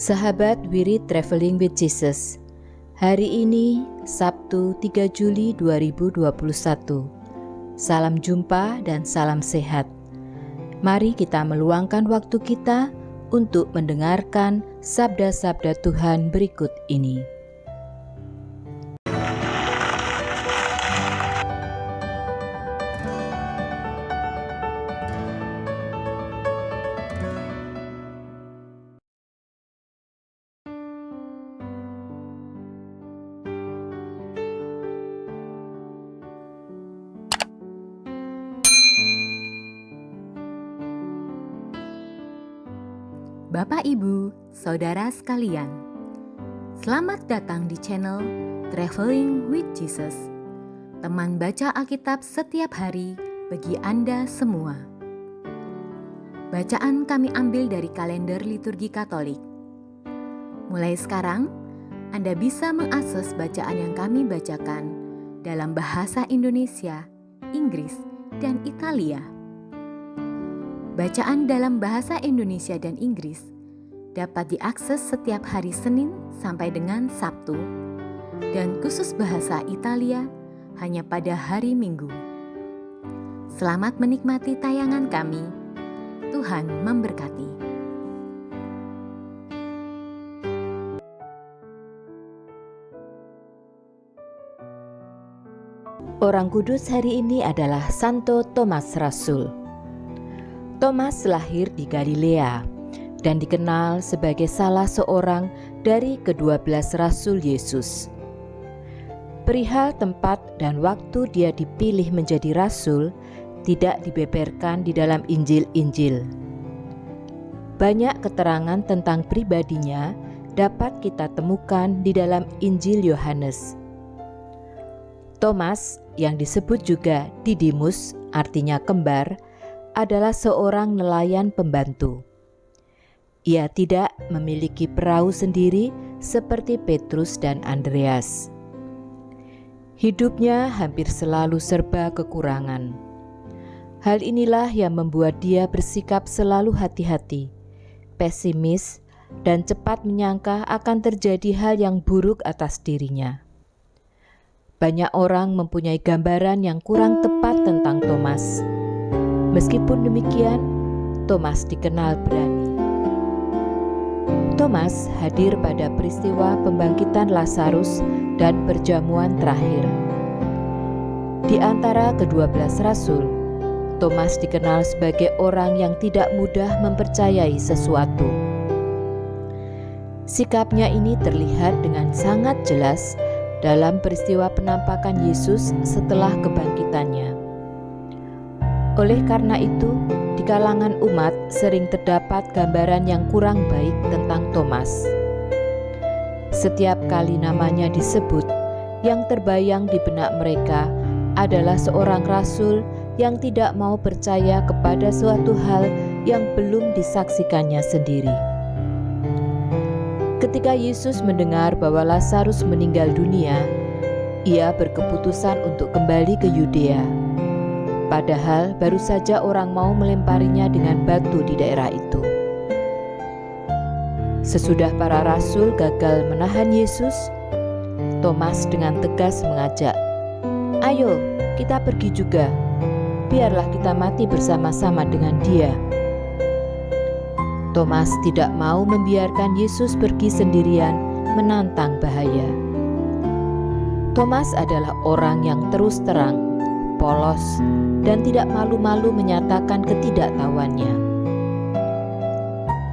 Sahabat Wirid Traveling with Jesus. Hari ini Sabtu 3 Juli 2021. Salam jumpa dan salam sehat. Mari kita meluangkan waktu kita untuk mendengarkan sabda-sabda Tuhan berikut ini. Bapak, Ibu, Saudara sekalian, selamat datang di channel Traveling with Jesus, teman baca Alkitab setiap hari bagi Anda semua. Bacaan kami ambil dari kalender liturgi Katolik. Mulai sekarang, Anda bisa mengakses bacaan yang kami bacakan dalam bahasa Indonesia, Inggris, dan Italia. Bacaan dalam bahasa Indonesia dan Inggris dapat diakses setiap hari Senin sampai dengan Sabtu, dan khusus bahasa Italia hanya pada hari Minggu. Selamat menikmati tayangan kami. Tuhan memberkati. Orang kudus hari ini adalah Santo Thomas Rasul. Thomas lahir di Galilea dan dikenal sebagai salah seorang dari ke-12 Rasul Yesus. Perihal tempat dan waktu dia dipilih menjadi rasul tidak dibeberkan di dalam Injil-Injil. Banyak keterangan tentang pribadinya dapat kita temukan di dalam Injil Yohanes. Thomas, yang disebut juga Didimus, artinya kembar, adalah seorang nelayan pembantu. Ia tidak memiliki perahu sendiri seperti Petrus dan Andreas. Hidupnya hampir selalu serba kekurangan. Hal inilah yang membuat dia bersikap selalu hati-hati, pesimis, dan cepat menyangka akan terjadi hal yang buruk atas dirinya. Banyak orang mempunyai gambaran yang kurang tepat tentang Thomas. Meskipun demikian, Thomas dikenal berani. Thomas hadir pada peristiwa pembangkitan Lazarus dan perjamuan terakhir. Di antara ke-12 rasul, Thomas dikenal sebagai orang yang tidak mudah mempercayai sesuatu. Sikapnya ini terlihat dengan sangat jelas dalam peristiwa penampakan Yesus setelah kebangkitannya. Oleh karena itu, di kalangan umat sering terdapat gambaran yang kurang baik tentang Thomas. Setiap kali namanya disebut, yang terbayang di benak mereka adalah seorang rasul yang tidak mau percaya kepada suatu hal yang belum disaksikannya sendiri. Ketika Yesus mendengar bahwa Lazarus meninggal dunia, ia berkeputusan untuk kembali ke Yudea. Padahal baru saja orang mau melemparinya dengan batu di daerah itu. Sesudah para rasul gagal menahan Yesus, Thomas dengan tegas mengajak, "Ayo, kita pergi juga. Biarlah kita mati bersama-sama dengan Dia." Thomas tidak mau membiarkan Yesus pergi sendirian menantang bahaya. Thomas adalah orang yang terus terang, polos, dan tidak malu-malu menyatakan ketidaktahuannya.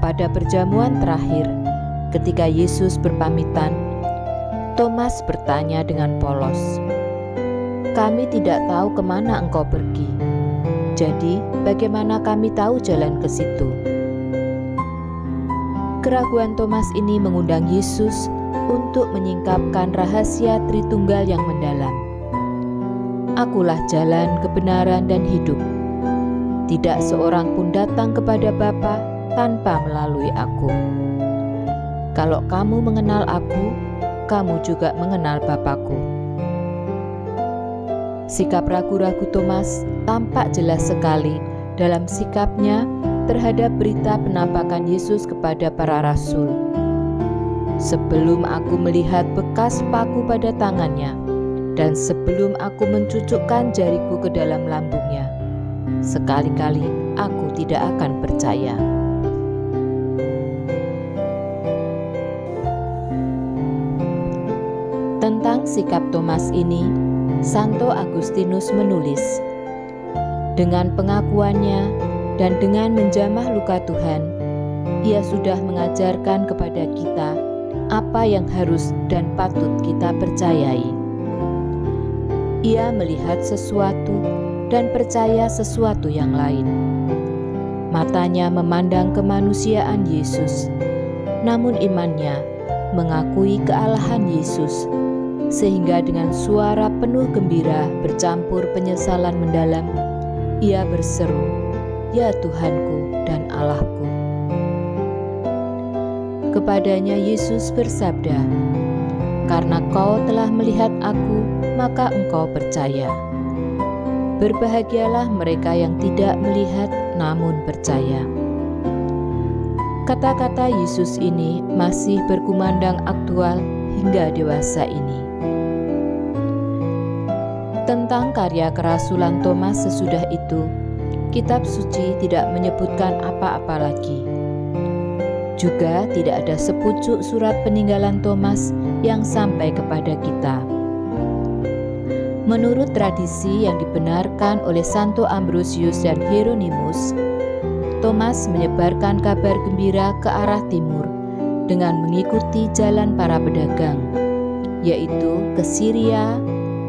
Pada perjamuan terakhir, ketika Yesus berpamitan, Thomas bertanya dengan polos, "Kami tidak tahu kemana engkau pergi, jadi bagaimana kami tahu jalan ke situ?" Keraguan Thomas ini mengundang Yesus untuk menyingkapkan rahasia Tritunggal yang mendalam. "Akulah jalan, kebenaran, dan hidup. Tidak seorang pun datang kepada Bapa tanpa melalui aku. Kalau kamu mengenal aku, kamu juga mengenal Bapa-Ku." Sikap ragu-ragu Thomas tampak jelas sekali dalam sikapnya terhadap berita penampakan Yesus kepada para rasul. sebelum aku melihat bekas paku pada tangannya, dan sebelum aku mencucukkan jariku ke dalam lambungnya, sekali-kali aku tidak akan percaya." Tentang sikap Thomas ini, Santo Agustinus menulis, "Dengan pengakuannya dan dengan menjamah luka Tuhan, ia sudah mengajarkan kepada kita apa yang harus dan patut kita percayai. Ia melihat sesuatu dan percaya sesuatu yang lain. Matanya memandang kemanusiaan Yesus, namun imannya mengakui kealahan Yesus, sehingga dengan suara penuh gembira bercampur penyesalan mendalam, ia berseru, 'Ya Tuhanku dan Allahku.' Kepadanya Yesus bersabda, 'Karena kau telah melihat aku, maka engkau percaya. Berbahagialah mereka yang tidak melihat namun percaya.'" Kata-kata Yesus ini masih berkumandang aktual hingga dewasa ini. Tentang karya kerasulan Thomas sesudah itu, kitab suci tidak menyebutkan apa-apa lagi. Juga tidak ada sepucuk surat peninggalan Thomas yang sampai kepada kita. Menurut tradisi yang dibenarkan oleh Santo Ambrosius dan Hieronymus, Thomas menyebarkan kabar gembira ke arah timur dengan mengikuti jalan para pedagang, yaitu ke Syria,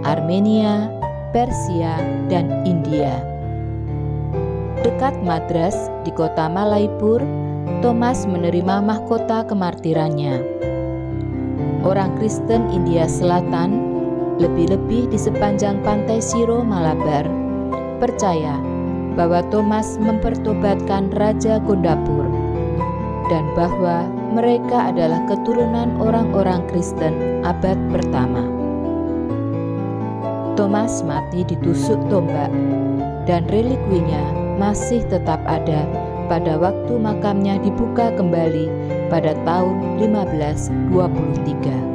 Armenia, Persia, dan India. Dekat Madras di kota Malaipur, Thomas menerima mahkota kemartirannya. Orang Kristen India Selatan, lebih-lebih di sepanjang pantai Siro Malabar, percaya bahwa Thomas mempertobatkan Raja Gondapur dan bahwa mereka adalah keturunan orang-orang Kristen abad pertama. Thomas mati ditusuk tombak dan relikwinya masih tetap ada pada waktu makamnya dibuka kembali pada tahun 1523.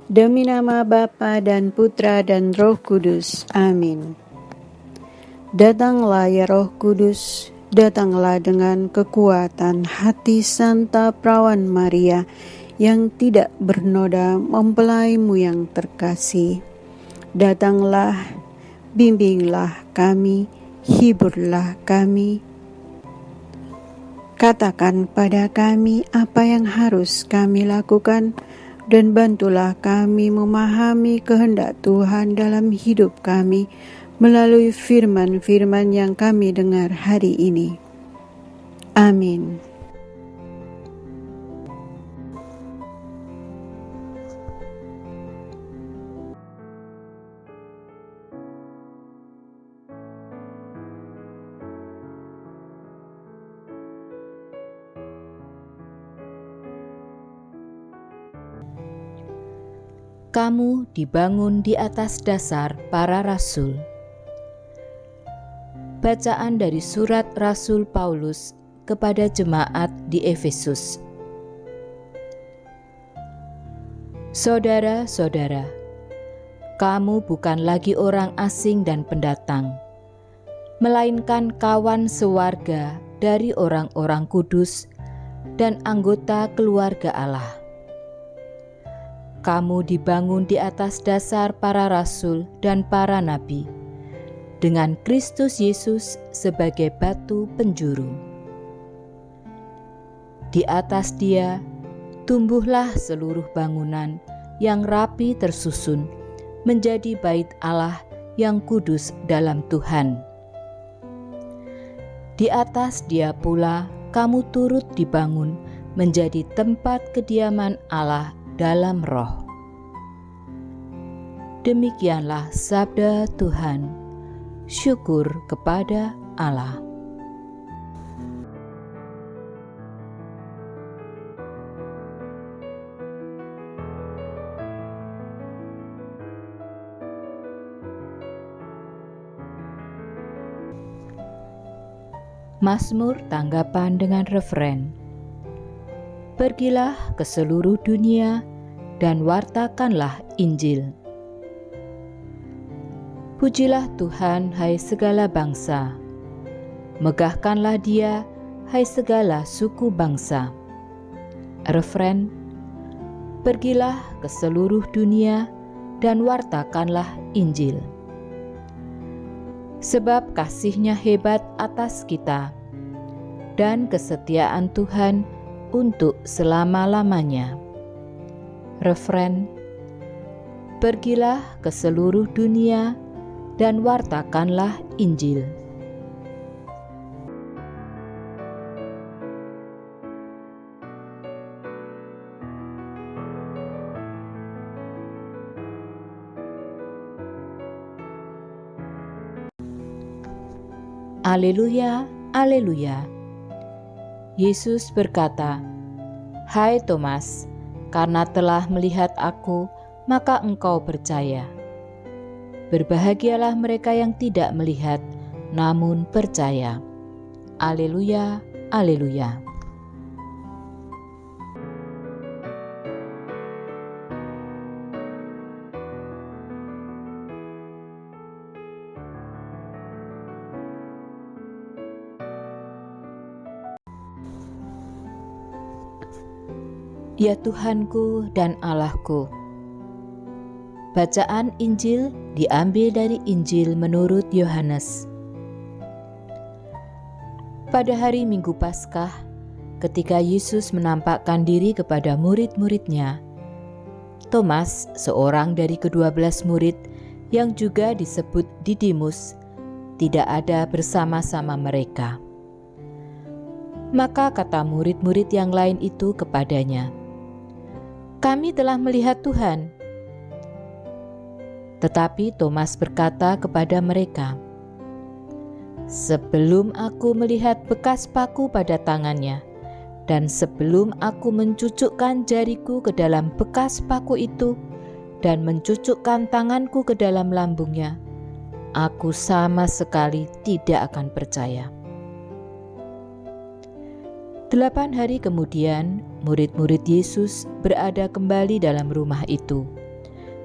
Demi nama Bapa dan Putra dan Roh Kudus. Amin. Datanglah ya Roh Kudus, datanglah dengan kekuatan hati Santa Perawan Maria yang tidak bernoda mempelaimu yang terkasih. Datanglah, bimbinglah kami, hiburlah kami. Katakan pada kami apa yang harus kami lakukan, dan bantulah kami memahami kehendak Tuhan dalam hidup kami melalui firman-firman yang kami dengar hari ini. Amin. Kamu dibangun di atas dasar para rasul. Bacaan dari surat Rasul Paulus kepada jemaat di Efesus. Saudara-saudara, kamu bukan lagi orang asing dan pendatang, melainkan kawan sewarga dari orang-orang kudus dan anggota keluarga Allah. Kamu dibangun di atas dasar para rasul dan para nabi, dengan Kristus Yesus sebagai batu penjuru. Di atas Dia, tumbuhlah seluruh bangunan yang rapi tersusun menjadi bait Allah yang kudus dalam Tuhan. Di atas Dia pula kamu turut dibangun menjadi tempat kediaman Allah dalam roh. Demikianlah sabda Tuhan. Syukur kepada Allah. Mazmur tanggapan dengan referen. Pergilah ke seluruh dunia dan wartakanlah Injil. Pujilah Tuhan, hai segala bangsa. Megahkanlah Dia, hai segala suku bangsa. Referen. Pergilah ke seluruh dunia dan wartakanlah Injil. Sebab kasih-Nya hebat atas kita, dan kesetiaan Tuhan untuk selama-lamanya. Referen. Pergilah ke seluruh dunia dan wartakanlah Injil. Haleluya, haleluya. Yesus berkata, "Hai Thomas, karena telah melihat Aku, maka engkau percaya. Berbahagialah mereka yang tidak melihat, namun percaya." Haleluya, haleluya. Ya Tuhanku dan Allahku. Bacaan Injil diambil dari Injil menurut Yohanes. Pada hari Minggu Paskah, ketika Yesus menampakkan diri kepada murid-muridnya, Thomas, seorang dari ke-12 murid yang juga disebut Didimus, tidak ada bersama-sama mereka. Maka kata murid-murid yang lain itu kepadanya, "Kami telah melihat Tuhan." Tetapi Thomas berkata kepada mereka, "Sebelum aku melihat bekas paku pada tangannya, dan sebelum aku mencucukkan jariku ke dalam bekas paku itu, dan mencucukkan tanganku ke dalam lambungnya, aku sama sekali tidak akan percaya." 8 hari kemudian, murid-murid Yesus berada kembali dalam rumah itu,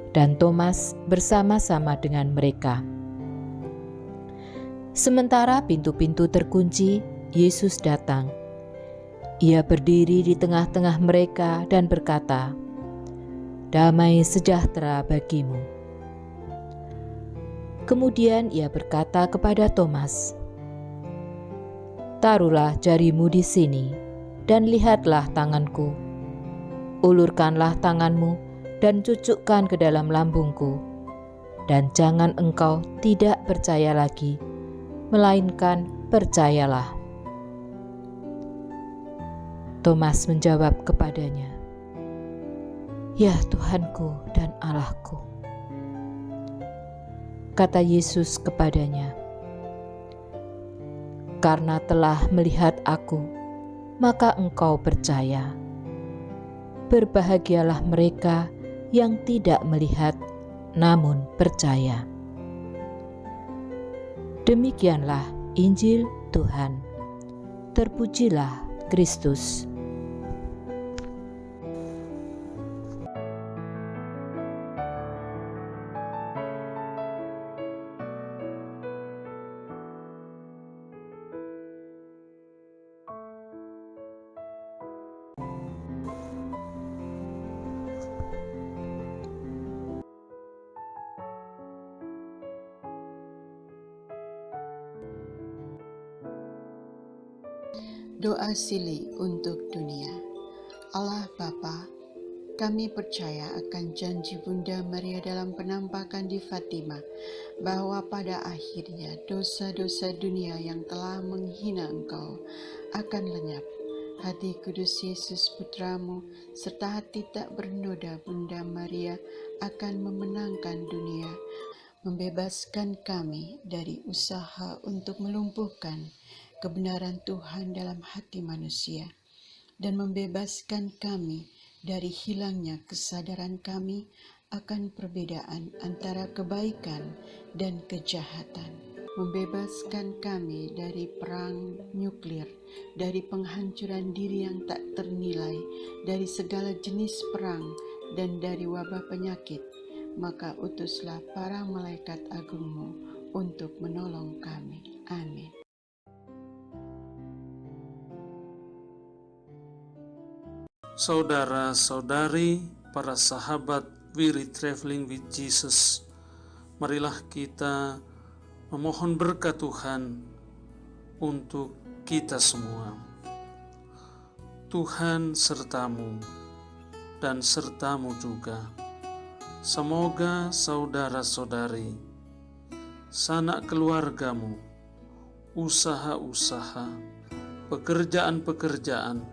dan Thomas bersama-sama dengan mereka. Sementara pintu-pintu terkunci, Yesus datang. Ia berdiri di tengah-tengah mereka dan berkata, "Damai sejahtera bagimu." Kemudian ia berkata kepada Thomas, "Taruhlah jarimu di sini, dan lihatlah tanganku. Ulurkanlah tanganmu, dan cucukkan ke dalam lambungku. Dan jangan engkau tidak percaya lagi, melainkan percayalah." Thomas menjawab kepadanya, "Ya Tuhanku dan Allahku." Kata Yesus kepadanya, "Karena telah melihat Aku, maka engkau percaya. Berbahagialah mereka yang tidak melihat, namun percaya." Demikianlah Injil Tuhan. Terpujilah Kristus. Doa Sili untuk dunia. Allah Bapa, kami percaya akan janji Bunda Maria dalam penampakan di Fatima, bahwa pada akhirnya dosa-dosa dunia yang telah menghina Engkau akan lenyap. Hati kudus Yesus Putramu serta hati tak bernoda Bunda Maria akan memenangkan dunia, membebaskan kami dari usaha untuk melumpuhkan kebenaran Tuhan dalam hati manusia, dan membebaskan kami dari hilangnya kesadaran kami akan perbedaan antara kebaikan dan kejahatan. membebaskan kami dari perang nuklir, dari penghancuran diri yang tak ternilai, dari segala jenis perang, dan dari wabah penyakit. Maka utuslah para malaikat agung-Mu untuk menolong kami. Amin. Saudara-saudari, para sahabat Weary Traveling with Jesus, marilah kita memohon berkat Tuhan untuk kita semua. Tuhan sertamu dan sertamu juga. Semoga saudara-saudari, sanak keluargamu, usaha-usaha, pekerjaan-pekerjaan,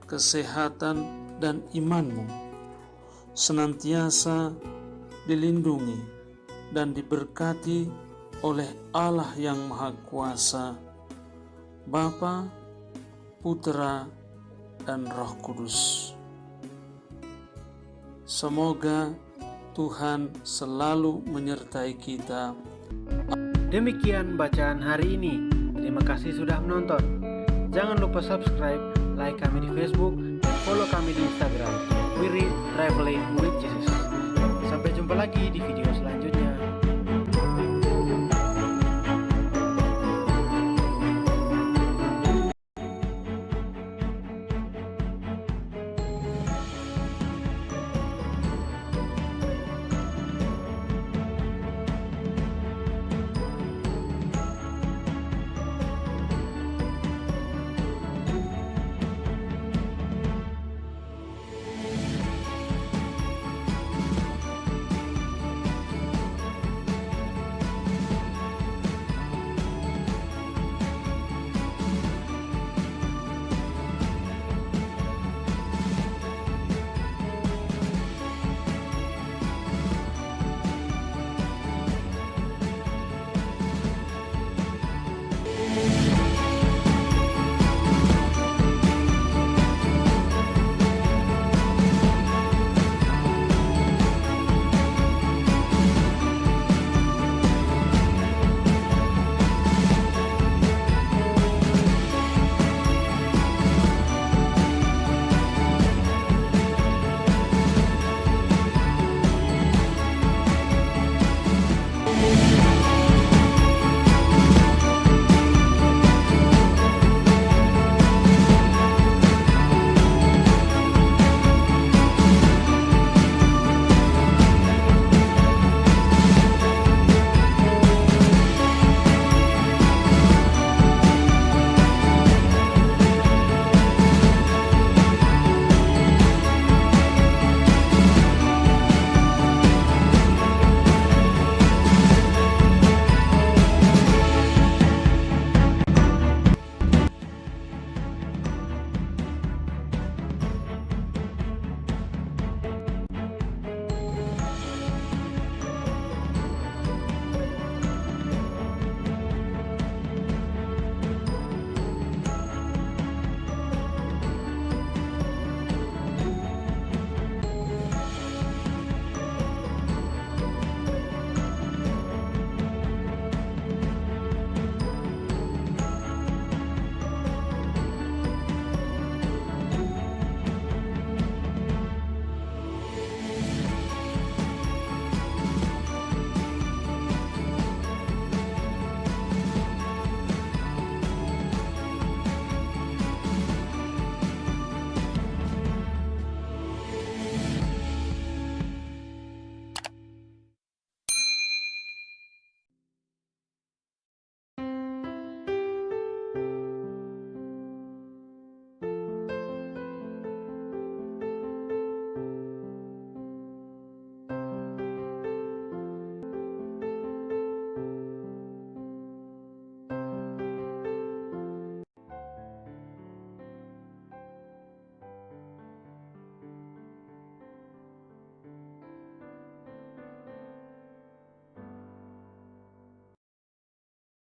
kesehatan dan imanmu senantiasa dilindungi dan diberkati oleh Allah yang Maha Kuasa, Bapa, Putra, dan Roh Kudus. Semoga Tuhan selalu menyertai kita. Demikian bacaan hari ini. Terima kasih sudah menonton. Jangan lupa subscribe, like kami di Facebook, dan follow kami di Instagram. Weary Traveling with Jesus. Sampai jumpa lagi di video selanjutnya.